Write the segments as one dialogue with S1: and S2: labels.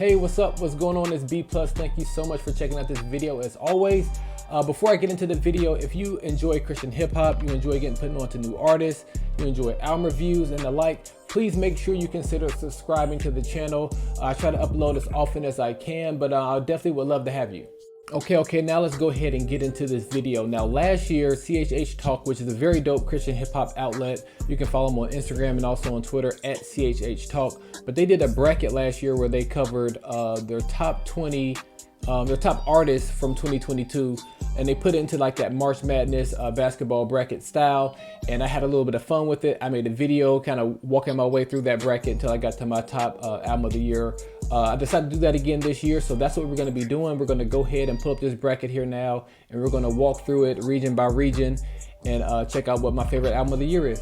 S1: Hey, what's up? What's going on? It's B Plus. Thank you so much for checking out this video as always. Before I get into the video, if you enjoy Christian hip hop, you enjoy getting put on to new artists, you enjoy album reviews and the like, please make sure you consider subscribing to the channel. I try to upload as often as I can, but I definitely would love to have you. Okay, now let's go ahead and get into this video. Now, last year, CHHTalk, which is a very dope Christian hip hop outlet, you can follow them on Instagram and also on Twitter at CHHTalk. But they did a bracket last year where they covered their top 20, their top artists from 2022, and they put it into like that March Madness basketball bracket style. And I had a little bit of fun with it. I made a video kind of walking my way through that bracket until I got to my top album of the year. I decided to do that again this year, so that's what we're going to be doing. We're going to go ahead and pull up this bracket here now, and we're going to walk through it region by region and check out what my favorite album of the year is.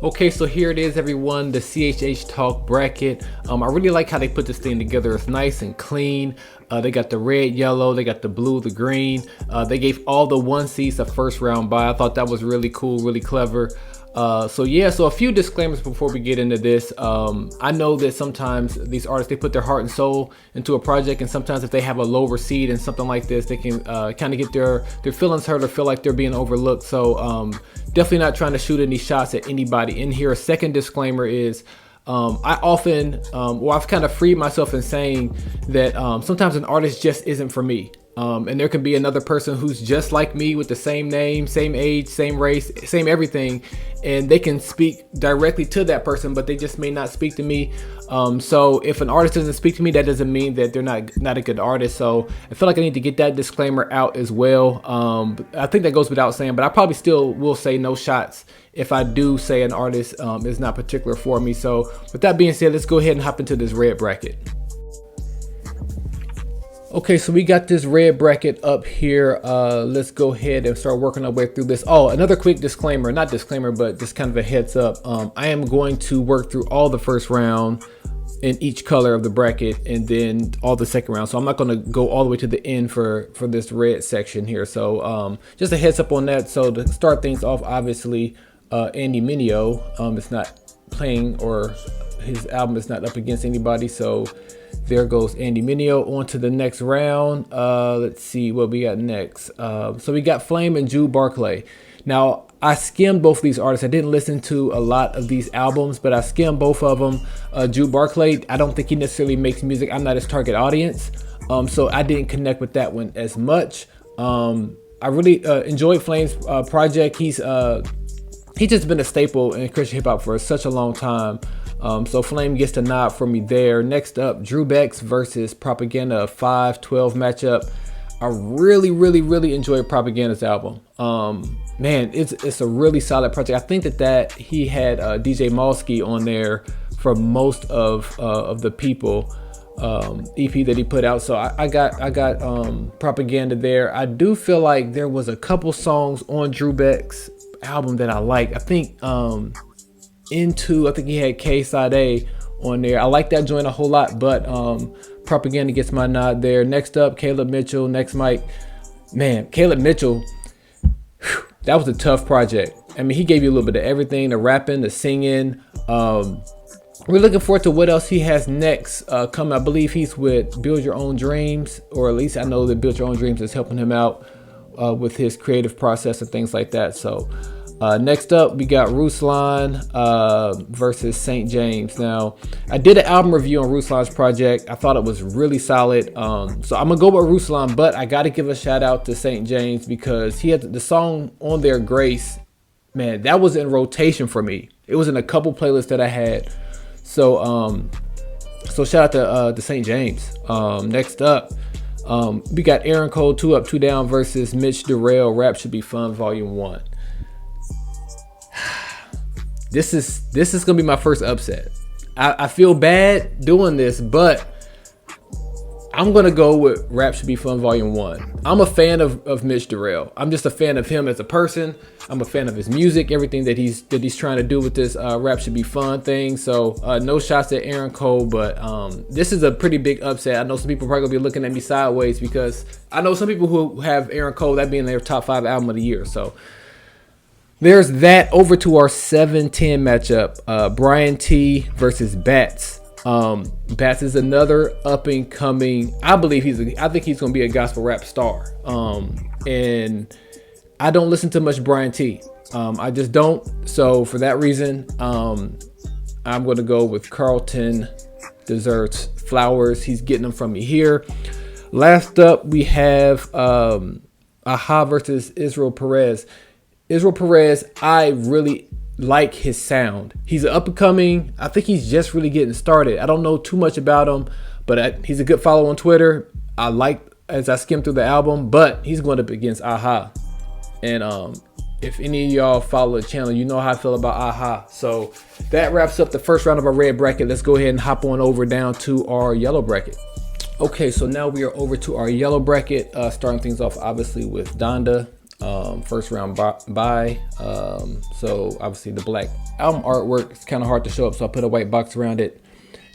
S1: Okay, so here it is, everyone, the CHHTalk bracket. I really like how they put this thing together. It's nice and clean. They got the red, yellow, they got the blue, the green. They gave all the 1 seeds a first round bye. I thought that was really cool, really clever. So a few disclaimers before we get into this. I know that sometimes these artists, they put their heart and soul into a project, and sometimes if they have a lower seed and something like this, they can kind of get their feelings hurt or feel like they're being overlooked. So definitely not trying to shoot any shots at anybody in here. A second disclaimer is I often, I've kind of freed myself in saying that sometimes an artist just isn't for me. And there can be another person who's just like me with the same name, same age, same race, same everything, and they can speak directly to that person, but they just may not speak to me. So if an artist doesn't speak to me, that doesn't mean that they're not a good artist. So I feel like I need to get that disclaimer out as well. I think that goes without saying, but I probably still will say no shots if I do say an artist is not particular for me. So with that being said, let's go ahead and hop into this red bracket. Okay, so we got this red bracket up here. Let's go ahead and start working our way through this. Oh, another quick disclaimer, not disclaimer, but just kind of a heads up. I am going to work through all the first round in each color of the bracket and then all the second round. So I'm not going to go all the way to the end for this red section here. So just a heads up on that. So to start things off, obviously, Andy Mineo is not playing, or his album is not up against anybody. So there goes Andy Mineo. On to the next round. Let's see what we got next. So we got Flame and Jude Barclay. Now, I skimmed both of these artists. I didn't listen to a lot of these albums, but I skimmed both of them. Jude Barclay, I don't think he necessarily makes music. I'm not his target audience. So I didn't connect with that one as much. I really enjoyed Flame's project. He's just been a staple in Christian hip hop for such a long time. So Flame gets the nod for me there. Next up, Drew Bex versus Propaganda, 5-12 matchup. I really enjoyed Propaganda's album. Man, it's a really solid project. I think that he had DJ Malski on there for most of the People EP that he put out. So I got Propaganda there. I do feel like there was a couple songs on Drew Beck's album that I like. I think I think he had K-Side A on there. I like that joint a whole lot, but Propaganda gets my nod there. Next up, Caleb Mitchell, Next Mike. Man, Caleb Mitchell, whew, that was a tough project. I mean, he gave you a little bit of everything, the rapping, the singing. We're looking forward to what else he has next coming. I believe he's with Build Your Own Dreams, or at least I know that Build Your Own Dreams is helping him out with his creative process and things like that. So next up, we got Ruslan versus St. James. Now, I did an album review on Ruslan's project. I thought it was really solid. So I'm going to go with Ruslan, but I got to give a shout out to St. James because he had the song on there, Grace. Man, that was in rotation for me. It was in a couple playlists that I had. So shout out to St. James. Next up, we got Aaron Cole, 2 Up, 2 Down versus Mitch Durrell, Rap Should Be Fun, Volume 1. This is gonna be my first upset. I feel bad doing this, but I'm gonna go with Rap Should Be Fun Volume 1. I'm a fan of Mitch Durrell. I'm just a fan of him as a person. I'm a fan of his music, everything that he's trying to do with this Rap Should Be Fun thing. So no shots at Aaron Cole, but this is a pretty big upset. I know some people are probably gonna be looking at me sideways because I know some people who have Aaron Cole, that being their top 5 album of the year. So there's that. Over to our 7-10 matchup. Brian T versus Bats. Bats is another up and coming. I think he's gonna be a gospel rap star. And I don't listen to much Brian T. I just don't. So for that reason, I'm gonna go with Carlton Deserts Flowers. He's getting them from me here. Last up, we have Aha versus Israel Perez. Israel Perez, I really like his sound. He's up and coming. I think he's just really getting started. I don't know too much about him, but he's a good follow on Twitter. I like as I skim through the album, but he's going up against Aha. And if any of y'all follow the channel, you know how I feel about Aha. So that wraps up the first round of our red bracket. Let's go ahead and hop on over down to our yellow bracket. Okay, so now we are over to our yellow bracket, starting things off obviously with Donda. First round bye. So obviously the black album artwork is kind of hard to show up, so I put a white box around it.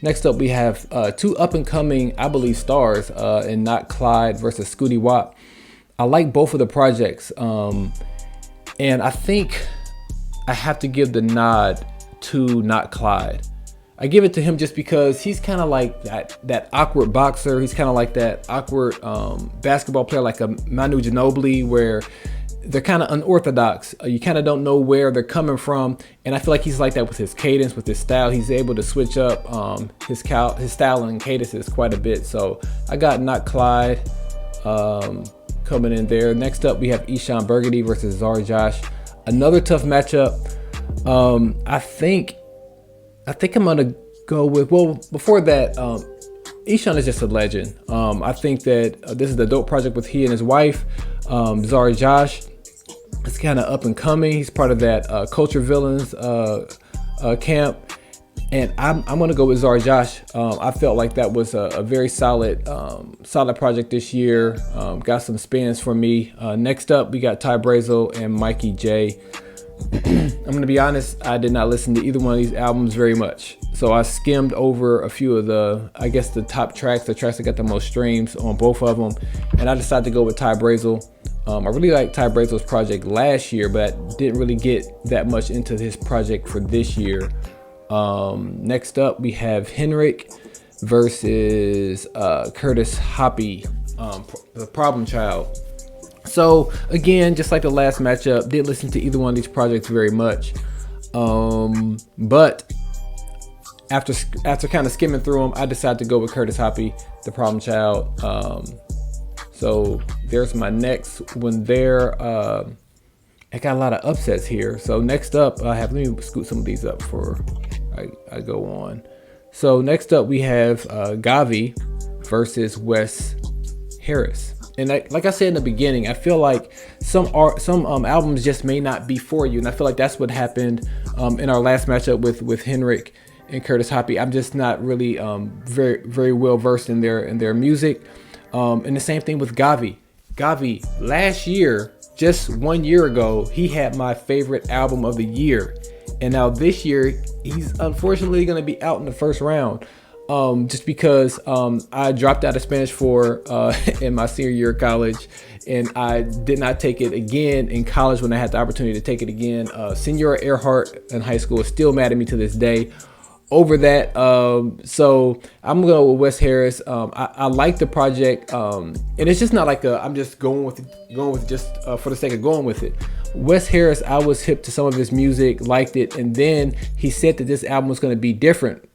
S1: Next up, we have two up and coming, I believe, stars in Not Clyde versus Scooty Wop. I like both of the projects, and I think I have to give the nod to Not Clyde. I give it to him just because he's kind of like that awkward boxer. He's kind of like that awkward basketball player, like a Manu Ginobili, where they're kind of unorthodox. You kind of don't know where they're coming from, and I feel like he's like that with his cadence, with his style. He's able to switch up his style and cadences quite a bit. So I got Not Clyde coming in there. Next up, we have Eshawn Burgundy versus Zara Josh. Another tough matchup. I think I'm gonna go with, well, before that, Eshawn is just a legend. I think that this is the dope project with he and his wife, Zara Josh. It's kind of up and coming. He's part of that Culture Villains camp, and I'm gonna go with Zara Josh. I felt like that was a very solid project this year. Got some spins for me. Next up, we got Ty Brazel and Mikey J. I'm gonna be honest, I did not listen to either one of these albums very much, so I skimmed over a few of the top tracks, the tracks that got the most streams on both of them, and I decided to go with Ty Brazel. I really liked Ty Brazel's project last year, but I didn't really get that much into his project for this year. Next up, we have Henrik versus Curtis Hoppy, the Problem Child. So again, just like the last matchup, didn't listen to either one of these projects very much, but after kind of skimming through them, I decided to go with Curtis Hoppy, the Problem Child. So there's my next one there. I got a lot of upsets here. So next up, let me scoot some of these up before I go on. So next up, we have Gavi versus Wes Harris. And like I said in the beginning, I feel like some albums just may not be for you, and I feel like that's what happened in our last matchup with Henrik and Curtis Hoppy. I'm just not really very very well versed in their music, and the same thing with Gavi. Gavi last year, just 1 year ago, he had my favorite album of the year, and now this year he's unfortunately going to be out in the first round. Just because I dropped out of Spanish 4 in my senior year of college, and I did not take it again in college when I had the opportunity to take it again. Senora Earhart in high school is still mad at me to this day over that. So I'm gonna go with Wes Harris. I like the project, and it's just not like I'm just going with just for the sake of going with it. Wes Harris, I was hip to some of his music, liked it, and then he said that this album was going to be different.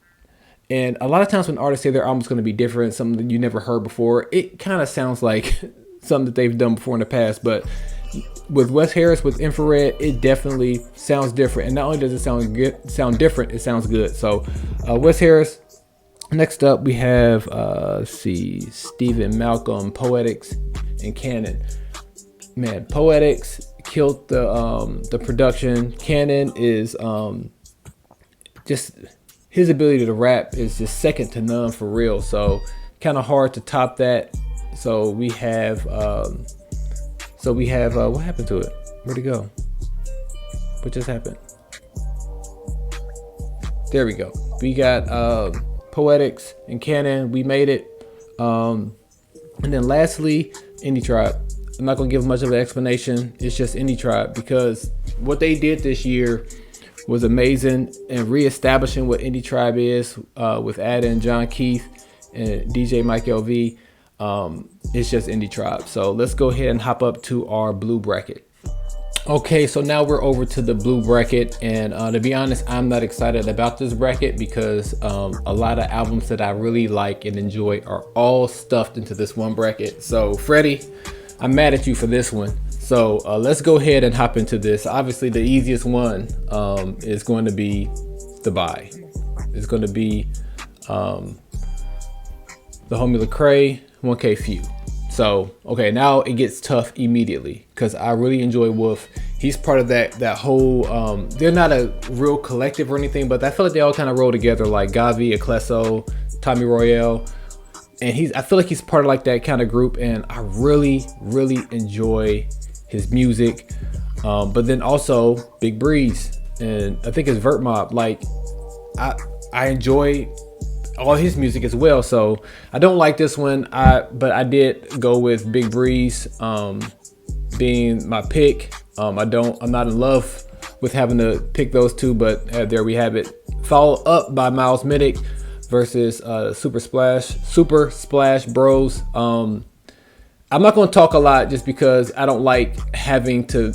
S1: And a lot of times when artists say their album's going to be different, something that you never heard before, it kind of sounds like something that they've done before in the past. But with Wes Harris, with Infrared, it definitely sounds different. And not only does it sound different, it sounds good. So Wes Harris. Next up, we have Stephen Malcolm, Poetics, and Cannon. Man, Poetics killed the production. Cannon is just... his ability to rap is just second to none for real. So kind of hard to top that. So we have what happened to it? Where'd it go? What just happened? There we go. We got Poetics and Cannon. We made it. And then lastly, Indie Tribe. I'm not gonna give much of an explanation. It's just Indie Tribe, because what they did this year was amazing, and reestablishing what Indie Tribe is with adding John Keith and DJ Mike LV. It's just Indie Tribe. So let's go ahead and hop up to our blue bracket. Okay, so now we're over to the blue bracket, and to be honest, I'm not excited about this bracket because a lot of albums that I really like and enjoy are all stuffed into this one bracket. So Freddie, I'm mad at you for this one. So let's go ahead and hop into this. Obviously, the easiest one is going to be the buy. It's going to be the homie Lecrae, 1K Few. So, okay, now it gets tough immediately because I really enjoy Wolf. He's part of that whole, they're not a real collective or anything, but I feel like they all kind of roll together, like Gavi, Ecleso, Tommy Royale. And I feel like he's part of like that kind of group, and I really, really enjoy his music. But then also Big Breeze, and I think it's Vert Mob. Like, I enjoy all his music as well. So I don't like this one, but I did go with Big Breeze being my pick. I'm not in love with having to pick those two, but there we have it. Followed up by Miles Minnick versus Super Splash Bros. I'm not going to talk a lot just because I don't like having to.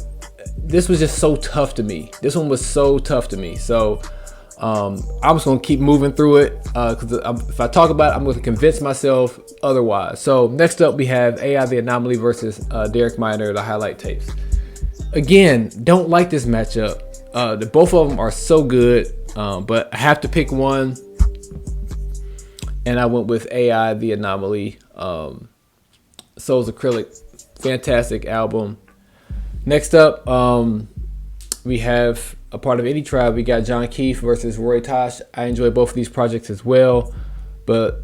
S1: This was just so tough to me. This one was so tough to me. So I'm just going to keep moving through it because if I talk about it, I'm going to convince myself otherwise. So next up, we have AI The Anomaly versus Derek Minor, the highlight tapes. Again, don't like this matchup. Both of them are so good, but I have to pick one. And I went with AI The Anomaly. Soul's Acrylic, fantastic album. Next up, we have a part of Indie Tribe. We got John Keith versus Roy Tosh. I enjoy both of these projects as well, but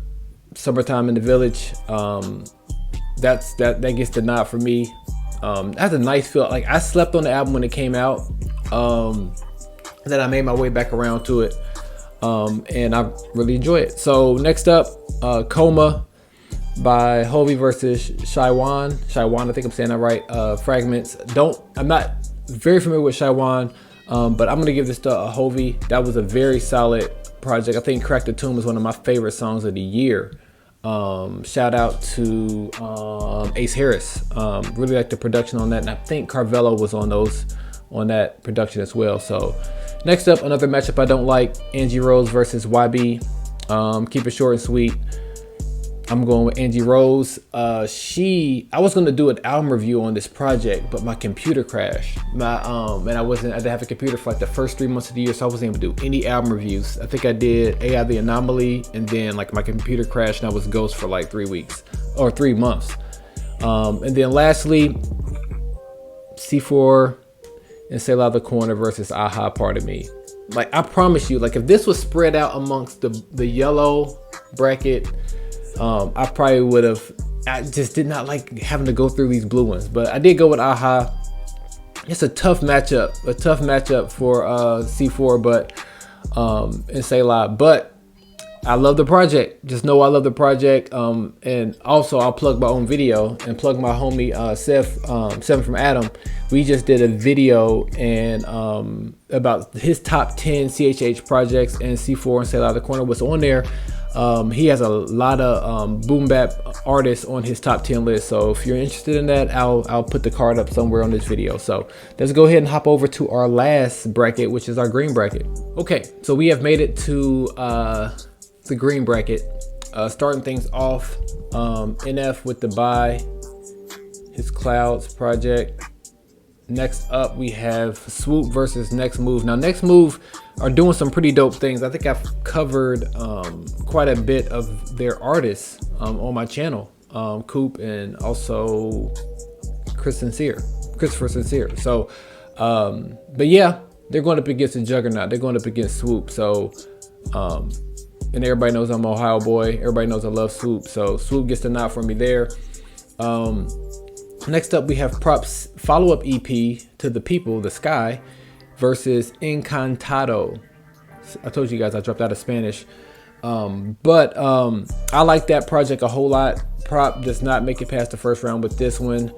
S1: Summertime in the Village, that gets the nod for me. That's a nice feel. Like, I slept on the album when it came out. Then I made my way back around to it, and I really enjoy it. So next up, Coma by Hovey versus Shaiwan. I think I'm saying that right. Fragments. I'm not very familiar with Shaiwan, but I'm gonna give this to Hovey. That was a very solid project. I think Crack the Tomb is one of my favorite songs of the year. Shout out to Ace Harris. Really like the production on that, and I think Carvello was on that production as well. So next up, another matchup I don't like, Angie Rose versus YB. Keep it short and sweet. I'm going with Angie Rose. I was gonna do an album review on this project, but my computer crashed. And I didn't have a computer for like the first 3 months of the year, so I wasn't able to do any album reviews. I think I did AI The Anomaly, and then like my computer crashed and I was ghost for like 3 weeks or 3 months. And then lastly, C4 and Say Loud the Corner versus Aha Part of Me. Like, I promise you, like, if this was spread out amongst the yellow bracket, I probably would have. I just did not like having to go through these blue ones, but I did go with Aha. It's a tough matchup for C4, but and Say Loud. But I love the project. Just know I love the project. And also I'll plug my own video and plug my homie Seven from Adam. We just did a video and about his top 10 CHH projects, and C4 and Say Loud the Corner was on there. He has a lot of boom bap artists on his top 10 list. So if you're interested in that, I'll put the card up somewhere on this video. So let's go ahead and hop over to our last bracket, which is our green bracket. Okay, so we have made it to the green bracket. Starting things off, NF with the buy, his Clouds project. Next up, we have Swoop versus Next Move. Now, Next Move are doing some pretty dope things. I think I've covered quite a bit of their artists on my channel, Coop and also Christopher Sincere. So, but yeah, they're going up against a juggernaut. They're going up against Swoop. So, and everybody knows I'm an Ohio boy. Everybody knows I love Swoop. So Swoop gets the nod from me there. Next up, we have Props follow-up EP to The People, The Sky, versus Encantado. I told you guys I dropped out of Spanish. But I like that project a whole lot. Prop does not make it past the first round with this one.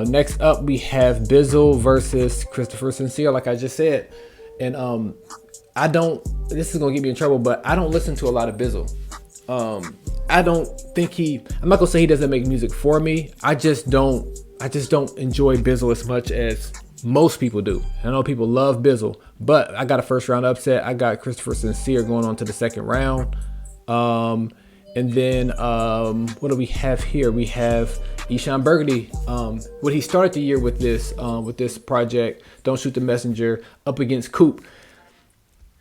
S1: Next up, we have Bizzle versus Christopher Sincere, like I just said. And I don't. This is gonna get me in trouble, but I don't listen to a lot of Bizzle. I don't think I'm not gonna say he doesn't make music for me. I just don't enjoy Bizzle as much as most people do. I know people love Bizzle, but I got a first round upset. I got Christopher Sincere going on to the second round. And then what do we have here? We have Eshawn Burgundy. What he started the year with this project, Don't Shoot the Messenger, up against Coop.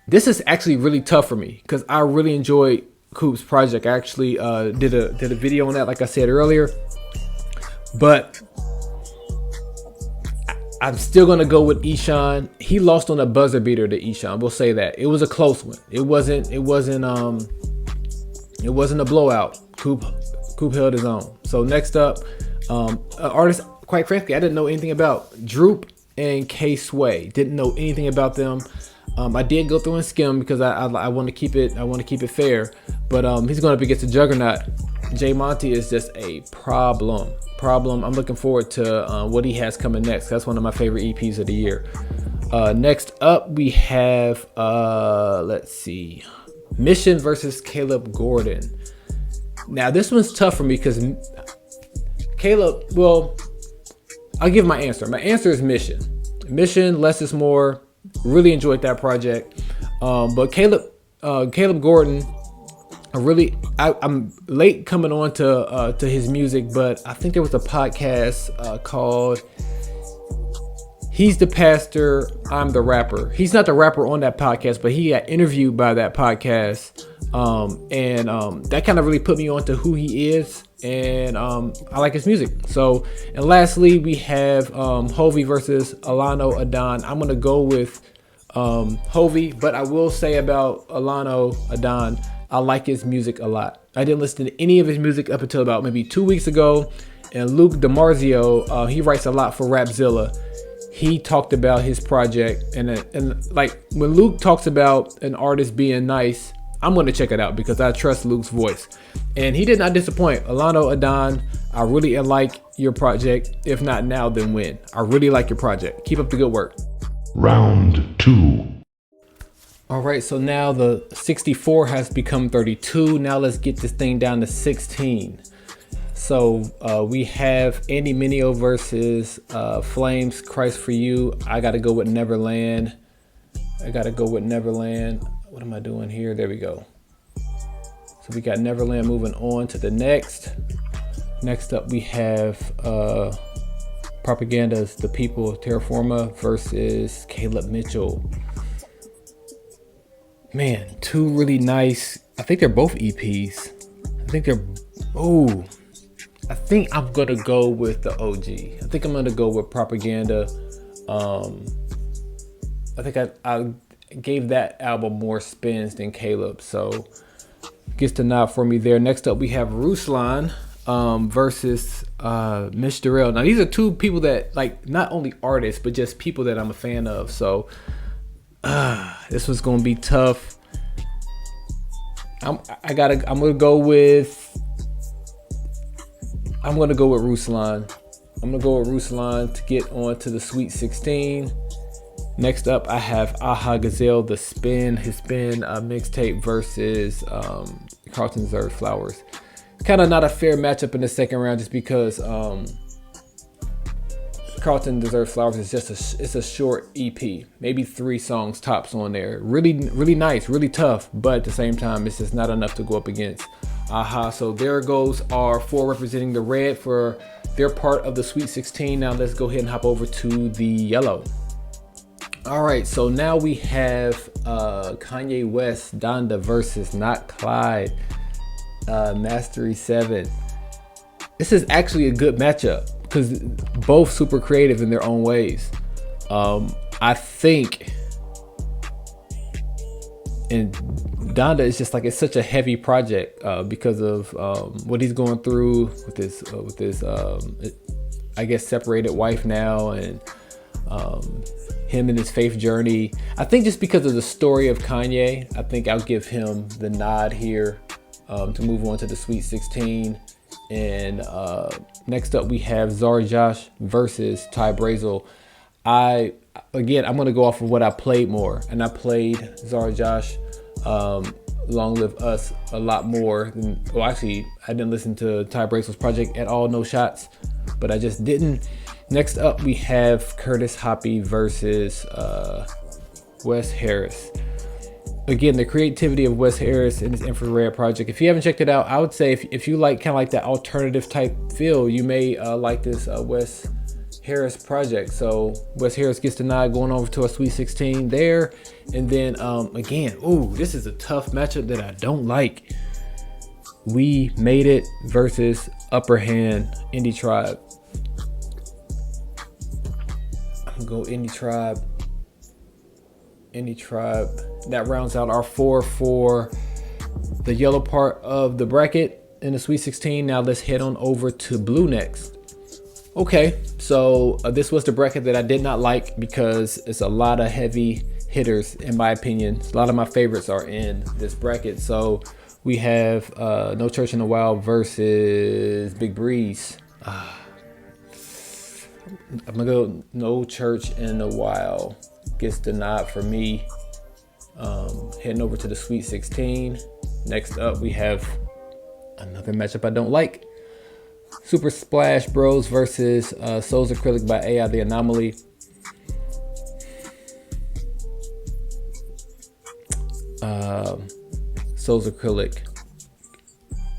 S1: This is actually really tough for me because I really enjoyed Coop's project. I actually did a video on that, like I said earlier. But I'm still gonna go with Eshawn. He lost on a buzzer beater to Eshawn. We'll say that it was a close one. It wasn't a blowout. Coop held his own. So next up, an artist, quite frankly, I didn't know anything about. Droop and K Sway. Didn't know anything about them. I did go through and skim because I want to keep it fair. But he's going up against a juggernaut. J Monty is just a problem. I'm looking forward to what he has coming next. That's one of my favorite EPs of the year. Next up, we have let's see, Mission versus Caleb Gordon. Now this one's tough for me because Caleb. Well, I'll give my answer. My answer is Mission. Mission, less is more. Really enjoyed that project. But Caleb Gordon, I'm late coming on to his music, but I think there was a podcast called He's the Pastor, I'm the Rapper. He's not the rapper on that podcast, but he got interviewed by that podcast. And that kind of really put me on to who he is. And I like his music. So, and lastly, we have Hovey versus Alano Adon. I'm going to go with Hovey, but I will say about Alano Adon, I like his music a lot. I didn't listen to any of his music up until about maybe 2 weeks ago. And Luke DiMarzio, he writes a lot for Rapzilla. He talked about his project. And like when Luke talks about an artist being nice, I'm going to check it out because I trust Luke's voice. And he did not disappoint. Alano Adon, I really like your project. If not now, then when? I really like your project. Keep up the good work.
S2: Round 2.
S1: All right, so now the 64 has become 32. Now let's get this thing down to 16. So we have Andy Mineo versus Flames, Christ for You. I got to go with Neverland. What am I doing here? There we go. So we got Neverland moving on to the next. Next up, we have Propaganda's The People, Terraforma versus Caleb Mitchell. Man, two really nice. I think they're both EPs. I think I'm gonna go with the OG. I think I'm gonna go with Propaganda. I think I gave that album more spins than Caleb, so gets the nod for me there. Next up, we have Ruslan versus Mitch Durrell. Now these are two people that, like, not only artists but just people that I'm a fan of. So this was gonna be tough. I'm gonna go with Ruslan. I'm gonna go with Ruslan to get on to the Sweet 16. Next up, I have Aha Gazelle, his spin mixtape versus Carlton Deserved Flowers. Kind of not a fair matchup in the second round just because Carlton Deserved Flowers is just a short EP, maybe 3 songs tops on there. Really, really nice, really tough, but at the same time, it's just not enough to go up against Aha. So there goes our 4 representing the red for their part of the Sweet 16. Now let's go ahead and hop over to the yellow. All right, so now we have Kanye West, Donda versus Not Clyde, Mastery 7. This is actually a good matchup because both super creative in their own ways. I think, and Donda is just like, it's such a heavy project because of what he's going through with his I guess separated wife now, and him and his faith journey. I think just because of the story of Kanye, I think I'll give him the nod here to move on to the Sweet 16. And next up we have Zara Josh versus Ty Brazel. I'm gonna go off of what I played more, and I played Zara Josh, Long Live Us a lot more than. Well, actually, I didn't listen to Ty Bracel's project at all, No Shots, but I just didn't. Next up, we have Curtis Hoppy versus Wes Harris. Again, the creativity of Wes Harris and his Infrared project. If you haven't checked it out, I would say if you like kind of like that alternative type feel, you may like this Wes Harris project. So Wes Harris gets the nod going over to a Sweet 16 there. And then again, this is a tough matchup that I don't like. We Made It versus Upper Hand Indie Tribe. I'm gonna go Indie Tribe. Indie Tribe. That rounds out our 4 for the yellow part of the bracket in the Sweet 16. Now let's head on over to blue next. Okay, so this was the bracket that I did not like because it's a lot of heavy hitters in my opinion. A lot of my favorites are in this bracket. So we have No Church in the Wild versus Big Breeze. I'm gonna go No Church in the Wild. Gets the nod for me. Heading over to the Sweet 16. Next up, we have another matchup I don't like. Super Splash Bros versus Souls Acrylic by AI The Anomaly. Souls Acrylic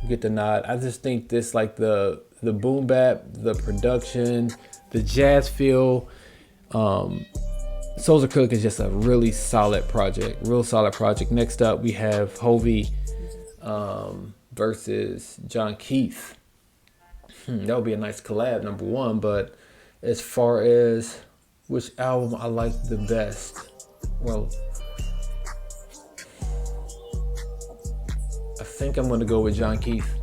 S1: get the nod. I just think this, like the boom bap, the production, the jazz feel. Souls Acrylic is just a really solid project. Next up, we have Hovey versus John Keith. That would be a nice collab, number one. But as far as which album I like the best, well, I think I'm going to go with John Keith.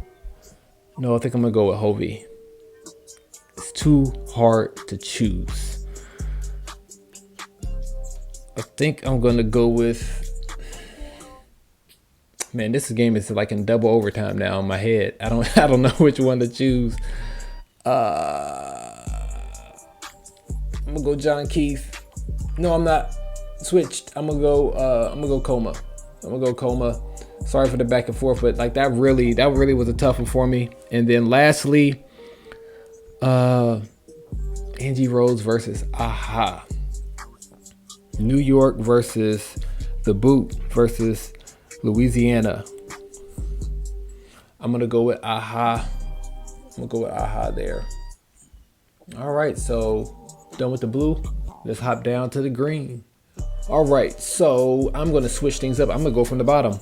S1: No, I think I'm going to go with Hovey. It's too hard to choose. I think I'm gonna go with. Man, this game is like in double overtime now in my head. I don't know which one to choose. I'm gonna go John Keith. No, I'm not. Switched. I'm gonna go Coma. Sorry for the back and forth, but like that really was a tough one for me. And then lastly, Angie Rose versus Aha. New York versus The Boot versus Louisiana. I'm gonna go with Aha. There. All right, so done with the blue. Let's hop down to the green. All right, so I'm gonna switch things up. I'm gonna go from the bottom.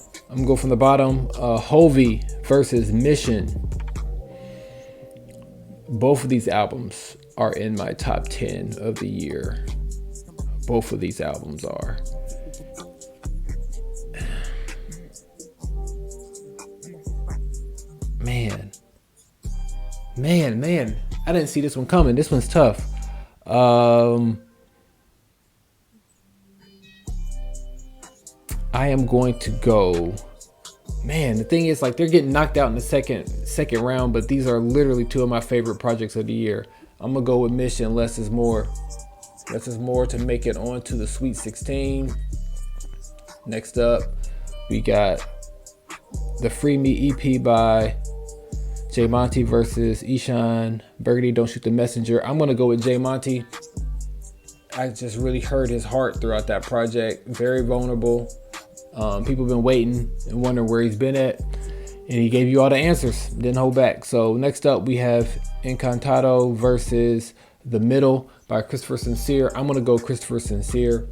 S1: Hovey versus Mission. Both of these albums are in my top 10 of the year. Both of these albums are. Man. I didn't see this one coming. This one's tough. I am going to go. Man, the thing is, like, they're getting knocked out in the second round, but these are literally two of my favorite projects of the year. I'm gonna go with Mission. Less is more. Less is more to make it on to the Sweet 16. Next up, we got the Free Me EP by J Monty versus Eshawn Burgundy, Don't Shoot the Messenger. I'm gonna go with J Monty. I just really heard his heart throughout that project. Very vulnerable. People have been waiting and wondering where he's been at, and he gave you all the answers. Didn't hold back. So next up, we have Encantado versus The Middle by Christopher Sincere. I'm gonna go Christopher Sincere.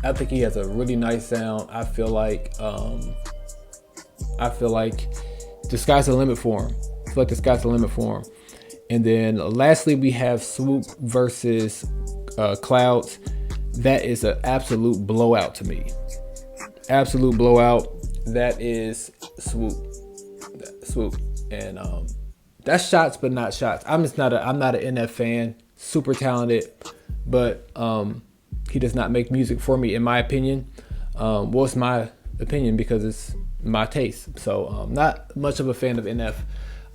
S1: I think he has a really nice sound. I feel like the sky's the limit for him. And then lastly, we have Swoop versus Clouds. That is an absolute blowout to me. Absolute blowout. That is Swoop. And that's shots, but not shots. I'm not an NF fan. Super talented, but he does not make music for me, in my opinion. Well, it's my opinion because it's my taste. So not much of a fan of NF.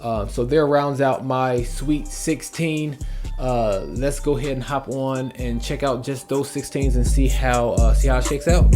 S1: So there rounds out my Sweet 16. Let's go ahead and hop on and check out just those 16s and see how it shakes out.